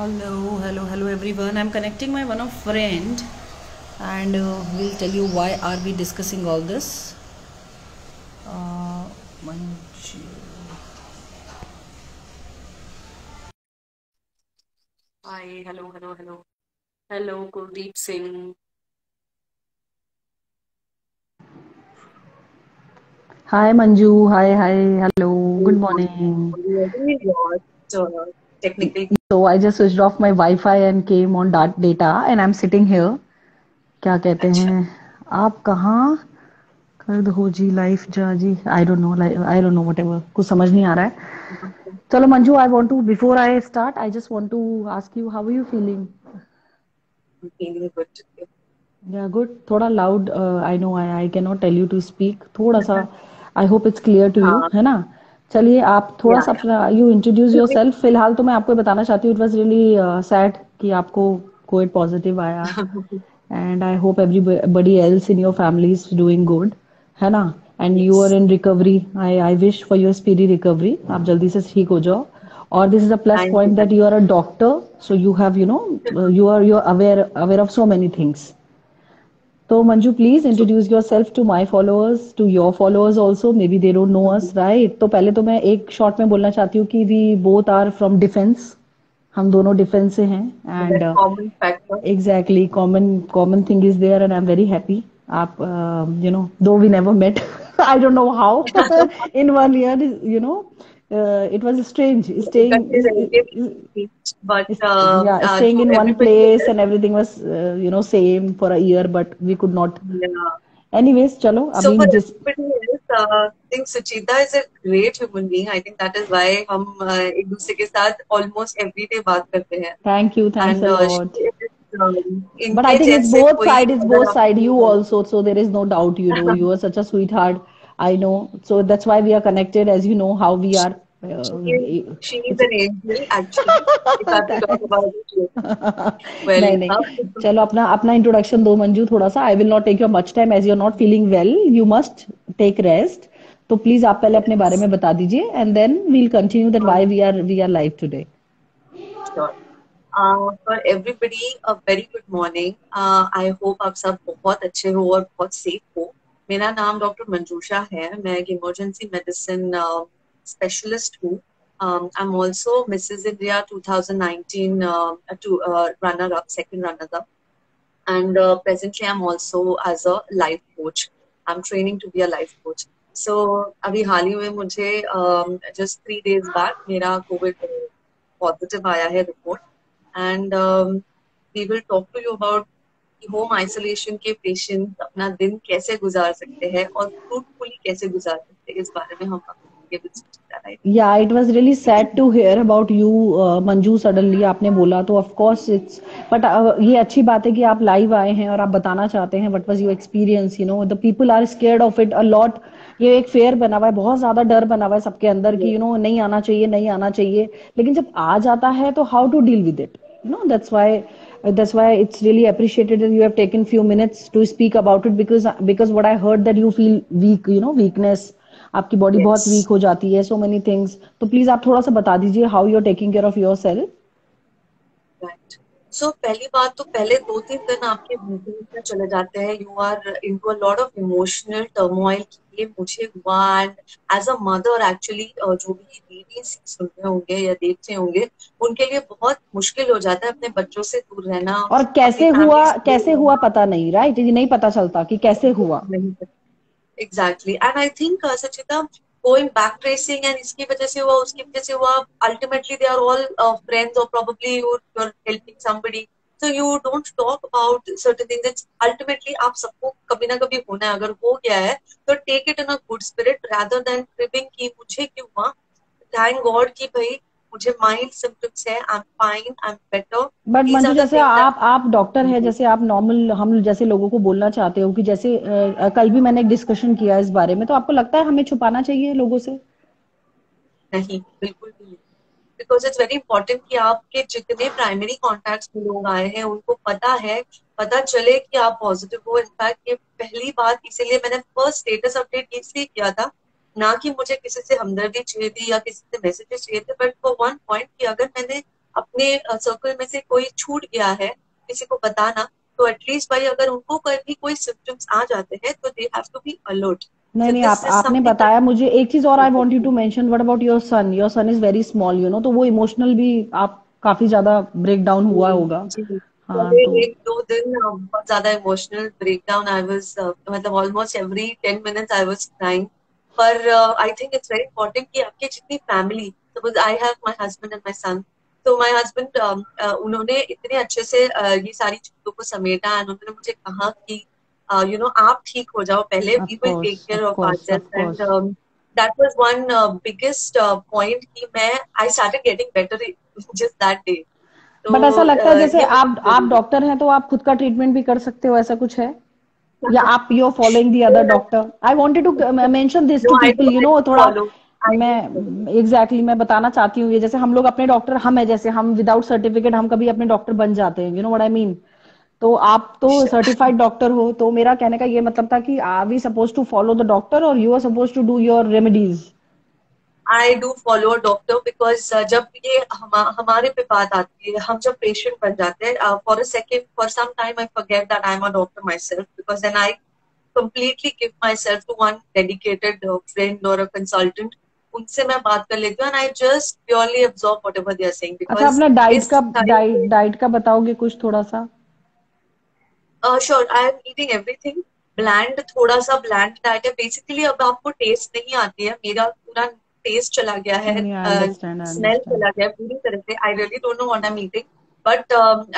Hello everyone. I'm connecting my one of friend, and we'll tell you why are we discussing all this. Manju. Hi, hello. Hello, Kuldeep Singh. Hi Manju. Hi. Hello. Good morning. Really lost technical. So I just switched off my Wi-Fi and came on data, and I'm sitting here. क्या कहते अच्छा, हैं आप कहाँ कर दो जी life जा जी आई डोंट नो व्हाटएवर कुछ समझ नहीं आ रहा है चलो Manju I want to before I start I just want to ask you how are you feeling I'm feeling good today. या गुड थोड़ा loud I know I can not tell you to speak थोड़ा सा I hope it's clear to you हाँ, है ना चलिए आप थोड़ा सा या। अपना यू इंट्रोड्यूस योर सेल्फ फिलहाल तो मैं आपको बताना चाहती हूँ इट वॉज रियली सैड कि आपको कोविड पॉजिटिव आया and I hope everybody else in your family is doing good है ना and you are Yes, in recovery I wish for your speedy recovery आप जल्दी से ठीक हो जाओ और this is a plus thank you. point that you are a doctor so you have you are aware of so many things so Manju please So, introduce yourself to my followers to your followers also maybe they don't know us right तो पहले तो मैं एक short में बोलना चाहती हूँ कि we both are from defense हम दोनों डिफेंस से हैं that and common factor. exactly common thing is there and I'm very happy आप though we never met I don't know how in 1 year it was strange staying इकट्ठे रहेंगे but yeah staying to in one everybody place else, and everything was same for a year but we could not yeah. anyways चलो So अभी for जिस everybody else, I think Suchita is a great human being. I think that is why हम एक दूसरे के साथ almost every day बात करते हैं. thanks And a she lot is but I इनके think जैसे कोई it's अगर both side आपको you also so there is no doubt you are such a sweetheart I know so that's why we are connected as you know how we are she is she is it's an angel actually. If I have to talk about it, yes. Well नहीं नहीं enough. चलो अपना अपना introduction दो मंजू थोड़ा सा I will not take your much time as you are not feeling well you must take rest तो please आप पहले अपने बारे Yes. में बता दीजिए and then we'll continue that why we are live today Sure. For everybody a very good morning. I hope आप सब बहुत अच्छे हो और बहुत सेफ हो. मेरा नाम डॉक्टर मंजूषा है. मैं एक इमरजेंसी मेडिसिन स्पेशलिस्ट हूँ. I'm also Mrs. India 2019 runner up, second runner up. And presently I'm also as a life coach. I'm training to be a life coach. So अभी हाल ही में मुझे just 3 days back मेरा COVID positive आया है report. And we will talk to you about home isolation के patients अपना दिन कैसे गुजार सकते हैं और फ्रूटफुली कैसे गुजार सकते हैं, इस बारे में हम आगे right. Yeah, it was really sad to hear about you, Manju suddenly आपने बोला तो ऑफ कोर्स इट्स बट ये अच्छी बात है कि आप लाइव आए हैं और आप बताना चाहते हैं what was your experience the people are scared of it a lot ये एक फेयर बना हुआ है बहुत ज्यादा डर बना हुआ है सबके अंदर कि नहीं आना चाहिए लेकिन जब आ जाता है तो how to deal with it that's why it's really appreciated that you have taken few minutes to speak about it because what I heard that you feel weak weakness आपकी बॉडी बहुत वीक यस. हो जाती है so many things तो please आप थोड़ा सा बता दीजिए how you are taking care of yourself right. So पहली बात तो पहले 2-3 दिन आपके वीकनेस में चले जाते हैं. You are into a lot of emotional turmoil कि ये मुझे हुआ. And as a mother actually जो भी दीदी सुन रहे होंगे या देख रहे होंगे, उनके लिए बहुत मुश्किल हो जाता है अपने बच्चों से दूर रहना, और अपनी फैमिली से दूर कैसे हुआ रहना. पता नहीं राइट ये नहीं पता चलता कि कैसे हुआ नहीं. Exactly. And I think Sachita, going back tracing and इसकी वजह से हुआ उसकी वजह से हुआ, ultimately they are all friends और probably you're helping somebody. So you don't talk about certain things. It's ultimately आप सबको कभी ना कभी होना है. अगर हो गया है तो take it in a good spirit rather than cribbing कि मुझे क्यों हुआ. थैंक गॉड कि भाई मुझे माइल्ड सिम्टम्स है. I am fine, I am better. But these Manju are the जैसे थिंग्स दैट. आप डॉक्टर है जैसे आप नॉर्मल हम जैसे लोगों को बोलना चाहते हो कि जैसे कल भी मैंने एक डिस्कशन किया इस बारे में तो आपको लगता है हमें छुपाना चाहिए लोगों से नहीं, बिल्कुल भी नहीं. बिकॉज इट्स वेरी इंपॉर्टेंट कि आपके जितने प्राइमरी कॉन्टैक्ट्स में लोग आए हैं उनको पता है, पता चले कि आप पॉजिटिव हो. इनफैक्ट ये पहली बात, इसीलिए मैंने फर्स्ट स्टेटस अपडेट इसलिए किया था, ना कि मुझे किसी से हमदर्दी चाहिए थी या किसी से मैसेजेस चाहिए थे, बट फॉर वन पॉइंट कि अगर मैंने अपने सर्कल में से कोई छूट गया है किसी को बताना, तो एटलीस्ट भाई अगर उनको कभी कोई सिम्टम्स आ जाते हैं तो they have to be alert. नहीं सो नहीं, आप दिस इज आपने समथिंग बताया मुझे एक चीज और, I want you to that mention, what about your son is very small, you know, तो वो इमोशनल भी आप काफी ज्यादा ब्रेक डाउन हुआ होगा। जी, हाँ पहले तो 1-2 दिन बहुत ज्यादा इमोशनल ब्रेकडाउन, आई वाज मतलब almost every 10 minutes I was crying. पर I think it's very important कि आपकी जितनी family, suppose I have my husband and my son, तो माय हस्बैंड उन्होंने इतने अच्छे से ये सारी चीजों को समेटा एंड उन्होंने मुझे कहा कि यू नो आप ठीक हो जाओ पहले, we will take care of of course of ourselves. Course. And that was one biggest point कि मैं I started getting better just that day. तो बट ऐसा लगता है जैसे ये बहुत आप जरूरी डॉक्टर हैं तो आप खुद का ट्रीटमेंट भी कर सकते हो, ऐसा कुछ है? है। या आप you are following the other doctor? I wanted to mention this No, to people, you I know, do थोड़ा follow. I मैं do follow. मैं बताना चाहती हूँ ये, जैसे हम लोग अपने डॉक्टर, हम है जैसे हम विदाउट सर्टिफिकेट हम कभी अपने डॉक्टर बन जाते हैं, you know what I mean. तो आप तो Sure. सर्टिफाइड डॉक्टर हो, तो मेरा कहने का ये मतलब था कि are we suppose to follow the doctor और you are suppose to do your remedies? I do follow a doctor because जब ये हमारे पे बात आती है, हम जब पेशेंट बन जाते हैं, for a second, for some time I forget that I'm a doctor myself, because then I completely give myself to one dedicated friend or a consultant. उनसे मैं बात कर लेती हूँ and I just purely absorb whatever they are saying, अच्छा, because अपना diet इस का टाइम पे डाइट का बताओगे कुछ थोड़ा सा? Sure, I am eating everything bland, थोड़ा सा ब्लैंड डाइट है बेसिकली। अब आपको टेस्ट नहीं आती है, मेरा पूरा टेस्ट चला गया है, नहीं नहीं, I understand, I smell understand. चला गया है पूरी तरह से। I really don't know what I am eating, but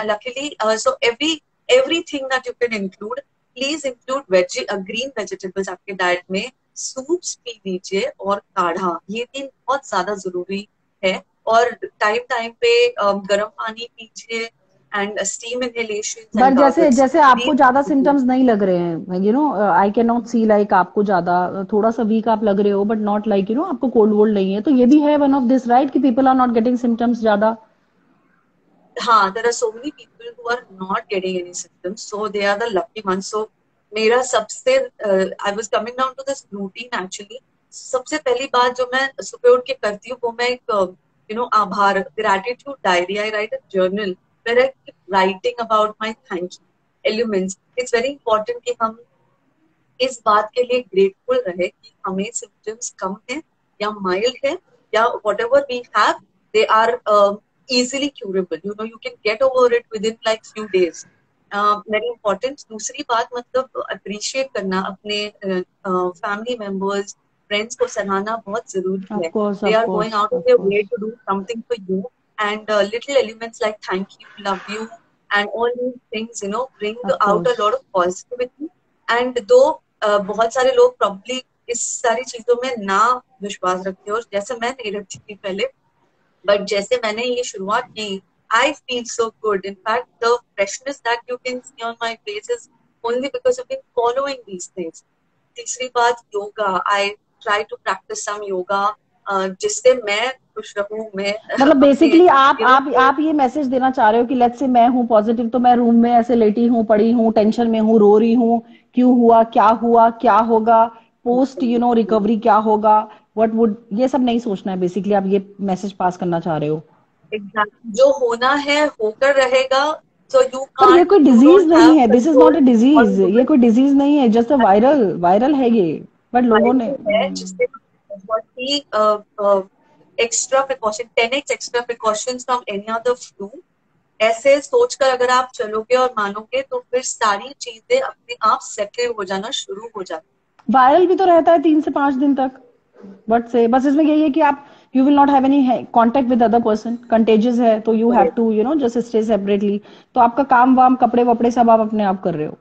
luckily so everything that you can include, please include green vegetables आपके डाइट में। सूप्स पी लीजिए और काढ़ा, ये तीन बहुत ज्यादा जरूरी है। और टाइम टाइम पे गर्म पानी पीजिए and steam inhalation and but जैसे गार्गल्स। जैसे आपको ज्यादा सिम्टम्स नहीं लग रहे हैं, you know, I can not see like आपको ज्यादा, थोड़ा सा वीक आप लग रहे हो, but not like, you know, आपको कोल्ड वोल्ड नहीं है, तो ये भी है वन ऑफ दिस, राइट, कि people are not getting symptoms ज्यादा? हाँ, there are so many people who are not getting any symptoms, so they are the lucky ones. So मेरा सबसे I was coming down to this routine actually. सबसे पहली बात जो मैं सुबह उठ के करती हूँ वो मैं एक आभार, gratitude diary. I write a journal where I keep writing about my thank you elements. It's very important कि हम इस बात के लिए ग्रेटफुल रहे कि हमें सिम्टम्स कम है या माइल्ड है, या whatever we have, they are easily curable. You can get over it within like few days. Very important. दूसरी बात, मतलब अप्रिशिएट करना अपने फैमिली मेंबर्स, फ्रेंड्स को सराहना बहुत जरूरी ऑफ है। Course they of are going course out of of their course. Way to do something for you, and little elements like thank you, love you, and all these things bring of out a course. lot of positivity. And दो बहुत सारे लोग probably इस सारी चीजों में ना विश्वास रखते हो, जैसे मैं नहीं रखती थी पहले, बट जैसे मैंने ये शुरुआत की, I feel so good. In fact the freshness that you can see on my face is only because of been following these things. तीसरी बात, yoga. I try to practise some yoga जिससे मैं खुश रहूं, मैं मतलब अपने बेसिकली आप यू नो आप ये मैसेज देना चाह रहे हो कि लेट्स से मैं हूँ पॉजिटिव, तो मैं रूम में ऐसे लेटी हूँ, पड़ी हूँ, टेंशन में हूँ, रो रही हूँ, क्यों हुआ, क्या होगा, पोस्ट, यू नो, रिकवरी क्या होगा, व्हाट वुड, ये सब नहीं सोचना है, बेसिकली आप ये मैसेज पास करना चाह रहे हो? एग्जैक्टली जो होना है होकर रहेगा। सो यू पर ये कांट, कोई यू डिजीज डोंट नहीं हैव है, this is not control a disease, on ये कोई डिजीज नहीं है, जस्ट अ वायरल वायरल है ये, बट लोगों ने वायरल है जिससे बहुत ही extra precaution, 10x extra precaution from any other flu, ऐसे सोचकर अगर आप चलोगे और मानोगे तो फिर सारी चीजें अपने आप सेटल हो जाना शुरू हो जाती वायरल भी तो रहता है 3 से 5 दिन तक, बट से बस इसमें यही है कि आप, you will not have any contact with other person, contagious है तो यू हैव है। To, you know, just stay separately. तो आपका काम वाम, कपड़े वपड़े सब आप अपने आप कर रहे हो?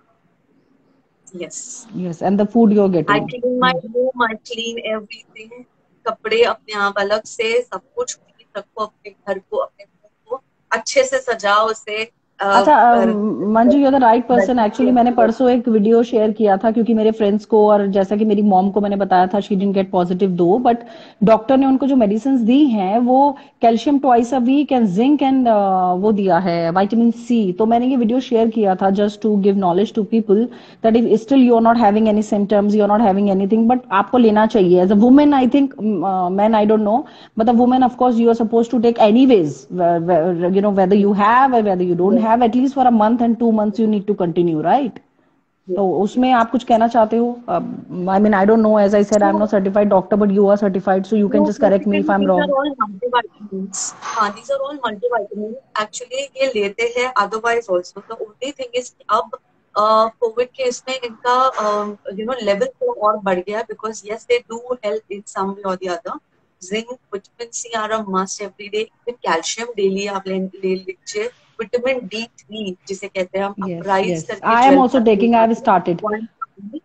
Yes, yes, and the food you are I getting? Clean my room, I clean everything. कपड़े अपने आप अलग से, सब कुछ क्लीन रखो, अपने घर को, अपने रूम को अच्छे से सजाओ उसे। अच्छा पर Manju you are the right person actually. मैंने परसों एक वीडियो शेयर किया था क्योंकि मेरे फ्रेंड्स को और जैसा कि मेरी मॉम को मैंने बताया था, she didn't get positive though, but doctor ने उनको जो मेडिसिन दी हैं वो calcium twice a week and zinc and वो दिया है विटामिन सी। तो मैंने ये वीडियो शेयर किया था just to give knowledge to people that if still you are not having any symptoms, you are not having anything, but आपको लेना चाहिए as a women. I think man I don't know, but the woman of course you are supposed to take anyways, you know, whether you have or whether you don't have, at least for a month and 2 months you need to continue, right? तो उसमें आप कुछ कहना चाहते हो? I mean I don't know, as I said I'm not certified doctor but you are certified, so you can No, just correct me if basically I'm these are wrong. all multivitamins. हाँ, these are all multivitamins. Actually ये लेते हैं otherwise also. The only thing is कि अब Covid के इसमें इनका level तो और बढ़ गया because yes they do help in some way or the other. Zinc, vitamin C are a must every day. Even calcium daily आप ले लीजिए. विटामिन D3 जिसे कहते हैं हम Yes, अपराइज yes, करके I am जेल also मिल taking, I have जाती है. started.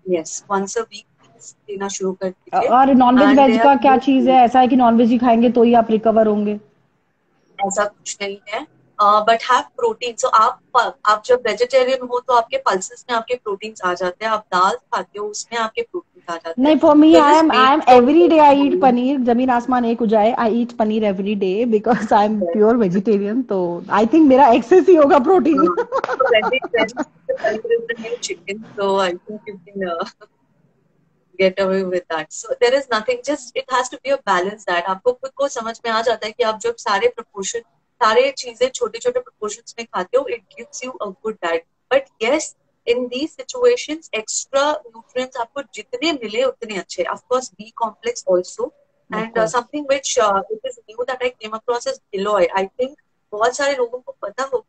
Yes, once a week लेना शुरू कर दीजिए. और नॉनवेज And वेज they का क्या चीज are है? ऐसा है कि नॉनवेज ही खाएंगे तो ही आप रिकवर होंगे? ऐसा कुछ नहीं है. But have protein. सो आप जब वेजिटेरियन हो तो आपके पल्सेस में आपके प्रोटीन्स आ जाते हैं. आप दाल खाते हो उसमें आपके प्रोटीन्स आ जाते हैं. नहीं, फॉर मी तो I just am make every day I eat sure. Paneer, जमीन आसमान एक हो जाए, I eat paneer every day because I am pure vegetarian, तो आई थिंक मेरा एक्सेस ही होगा protein. So panier is the new chicken. So I think you can get away with that. So there is nothing. Just it has to be a balance that आपको खुद को समझ में आ जाता है कि आप जब सारे चीजें छोटे छोटे proportions में खाते हो, it gives you a good diet. But yes, in these situations, extra nutrients आपको जितने मिले उतने अच्छे. Of course, B complex also. Of And course. something which it is new that I came across is Giloy. I think बहुत सारे लोगों को पता होगा.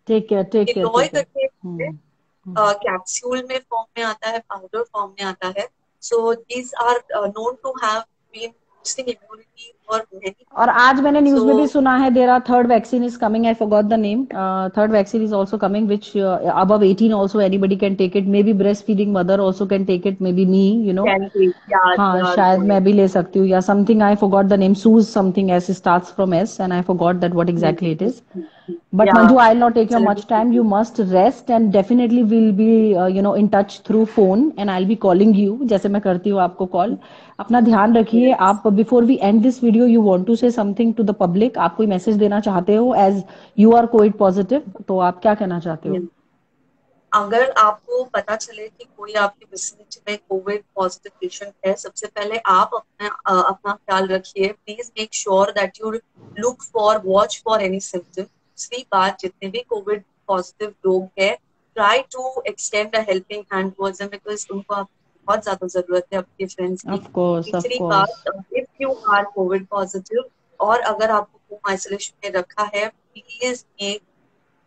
टेक केयर, टेक केयर, गिलोय टेक केयर। करके हम्म। कैप्सूल में फॉर्म में आता है, पाउडर फॉर्म में आता है. So these are known to have been boosting immunity for many. और आज मैंने न्यूज सो में भी सुना है there are third vaccine is coming, I forgot the name, third vaccine is also coming which above 18 also anybody can take it, maybe breastfeeding mother also can take it, maybe me, you know. Can be हाँ यार शायद going. मैं भी ले सकती हूँ या something, I forgot the name, shoes something, S starts from S and I forgot that what exactly it is. But या Manju, I'll not take it's your a much time. You little. must rest and definitely we'll be, you know, in touch through phone and I'll be calling you जैसे मैं करती हूँ आपको call. अपना ध्यान रखिए आप. Before we end this video, you want to say something to the public? आप कोई मैसेज देना चाहते हो as you are COVID positive? तो आप क्या कहना चाहते हो? अगर आपको पता चले कि कोई आपकी विसिनिटी में कोविड पॉजिटिव पेशेंट है, सबसे पहले आप अपना ख्याल रखिए. Please make sure that you look for watch for any symptom. दूसरी बात, जितने भी कोविड पॉजिटिव लोग हैं, try to extend a helping hand towards them because उनको बहुत ज्यादा जरूरत है अपने फ्रेंड्स की. Of course, of तीसरी course. बात, if you are COVID positive और अगर आपको होम आइसोलेशन में रखा है, please make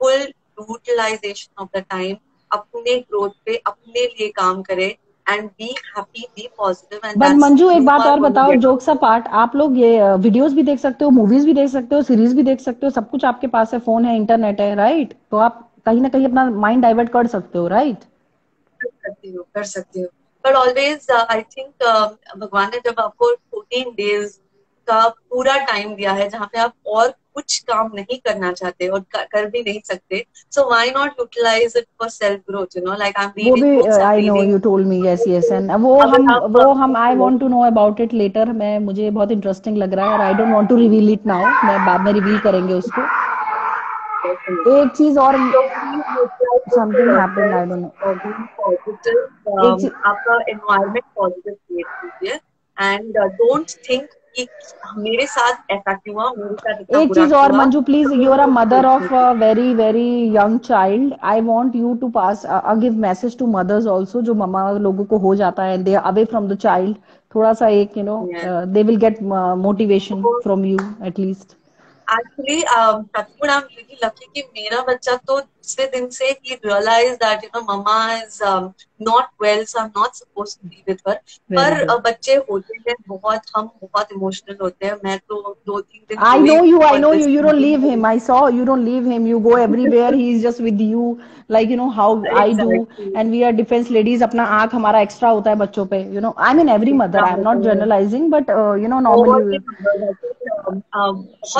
full utilization of the time. अपने ग्रोथ पे अपने लिए काम करें and be happy, be positive and but that's Manju एक यू बात आर और गोइंग टू बताओ, गेट. जोक्स अपार्ट, आप लोग ये वीडियोस भी देख सकते हो, मूवीज भी देख सकते हो, सीरीज भी देख सकते हो, सब कुछ आपके पास है, फोन है, इंटरनेट है, राइट? तो आप कहीं ना कहीं अपना माइंड डाइवर्ट कर सकते हो, राइट? कर सकती हूँ. बट ऑलवेज आई थिंक भगवान ने जब आपको 14 days का पूरा टाइम दिया है जहाँ पे आप और कुछ काम नहीं करना चाहते और कर भी नहीं सकते, so why not utilize it for self growth. Like I am वो भी reading books, I am I know, reading. You told me, yes yes, and अगर आप वो हम I want to know about it later. मैं मुझे बहुत interesting लग रहा है और I don't want to reveal it now, मैं बाद में रिवील करेंगे उसको. एक चीज और, So please utilize it for something happened, I yourself, don't know. being positive, एक चीज, आपका environment positive create कीजिए and don't think कि मेरे साथ ऐसा क्यों हुआ, मेरे साथ इतना एक बुरा चीज और क्यों हुआ. मंजू प्लीज, यू आर कभी अ भी मदर सोचने ऑफ की. Very very young child. I want you to pass give message to mothers also, जो मम्मा लोगों को हो जाता है, they away from the child. थोड़ा सा एक, you know, Yeah. They will get motivation from you at least. Actually touchwood I am really lucky कि मेरा बच्चा तो दूसरे दिन से he realized that mama is not well, so I'm not supposed to be with her. Very पर good. बच्चे होते हैं बहुत, हम बहुत इमोशनल होते हैं. मैं तो 2-3 दिन I रोई know you. हूँ I और know you. this You don't leave him. thinking I saw you don't leave him. You go everywhere. He is just with you, like how I do. exactly. And we are defense ladies. अपना आँख हमारा extra होता है बच्चों पे. I mean every mother. इतना I'm not होता है generalizing, but बहुत ही normally बहुत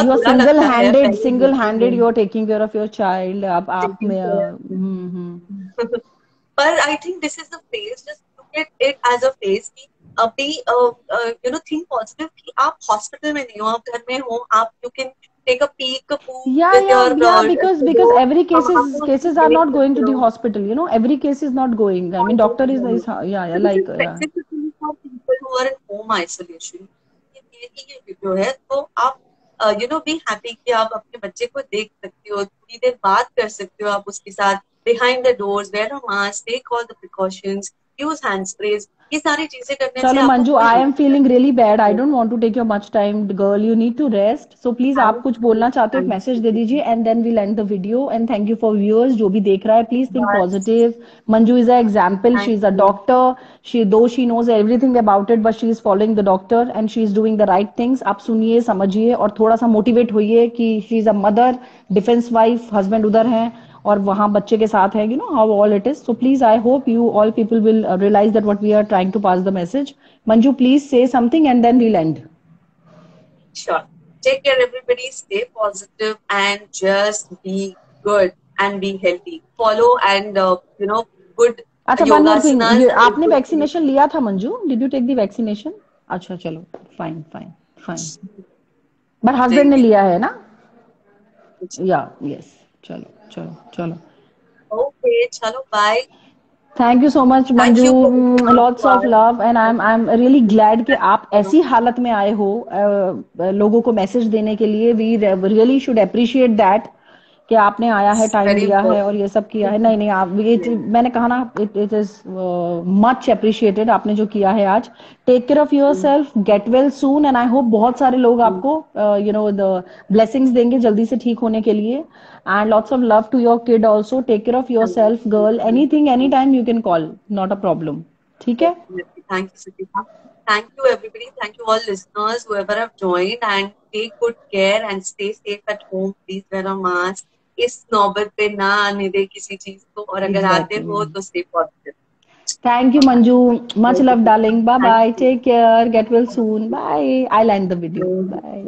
you are बुरा लगता है single-handed. पहले देखते Single-handed. हैं You are taking care of your child. आप taking में. care. पर I think this is the phase, just look at it as a phase कि अभी थिंक पॉजिटिव कि आप हॉस्पिटल में नहीं हो, आप घर में हो, आप you can take a peek Yeah, with yeah, your yeah. Because every आप cases are देख not going to सकते the हो. hospital. Every case is not going. I mean, doctor is yeah, yeah, This is like yeah. specifically for people who are in home isolation. ये video है तो आप be happy कि आप अपने बच्चे को देख सकते हो, थोड़ी देर बात कर सकते हो आप उसके साथ behind the doors, wear a mask, take all the precautions, use hand sprays. ये सारी चीजें करने से चलो आपको मंजू, कोई आई एम नुकसान फीलिंग रियली बैड. आई नहीं don't want to take your much time girl. You need to rest. So please आप कुछ बोलना चाहते हो, एक मैसेज दे दीजिए and then we'll end the video. And thank you for viewers जो भी देख रहा है. प्लीज थिंक बस positive. Manju is a example. She thank is a you. Doctor. She knows everything about it, but she is following the doctor and she is doing the right things. आप सुनिए, समझिए और थोड़ा सा मोटिवेट होइए कि she is a mother, defence wife, husband उधर हैं और वहां बच्चे के साथ है. How all it is. So please I hope you all people will realize that what we are trying to pass the message. Manju, please say something and then we'll end. Sure. Take care, everybody. Stay positive and just be good and be healthy. Follow and good अच्छा, one more thing, yogasanas ये and आपने good things. Vaccination लिया था Manju? Did you take the vaccination? अच्छा चलो, fine fine fine. But husband ने Daily. लिया है ना? या यस. चलो चलो चलो. Okay, chalo, bye. Thank you so much Thank Manju. you for listening lots to of us. Love and I am really glad कि आप ऐसी हालत में आए हो लोगों को मैसेज देने के लिए. We really should appreciate that कि आपने आया है, It's टाइम very दिया है और important. ये सब किया है. नहीं नहीं, आप ये मैंने कहा ना, इट इज मच अप्रिशिएटेड आपने जो किया है आज. Take care of yourself, get well soon and I hope बहुत सारे लोग आपको द ब्लेसिंग्स देंगे जल्दी से ठीक होने के लिए. And lots of love to your kid also. Take care of yourself girl. Anything any time you can call, not a problem. ठीक है. Definitely. Thank you, Sudeepa. Thank you, everybody. Thank you, all listeners, whoever have joined, and take good care and stay safe at home. Please wear a mask. इस नौबत पे ना आने दे किसी चीज को, और अगर आते एग्जैक्टली. हो तो stay positive. Thank you Manju. Much Thank love you. Darling. Bye Thank bye. you. Take care. Get well soon. Bye. I land the video. Bye.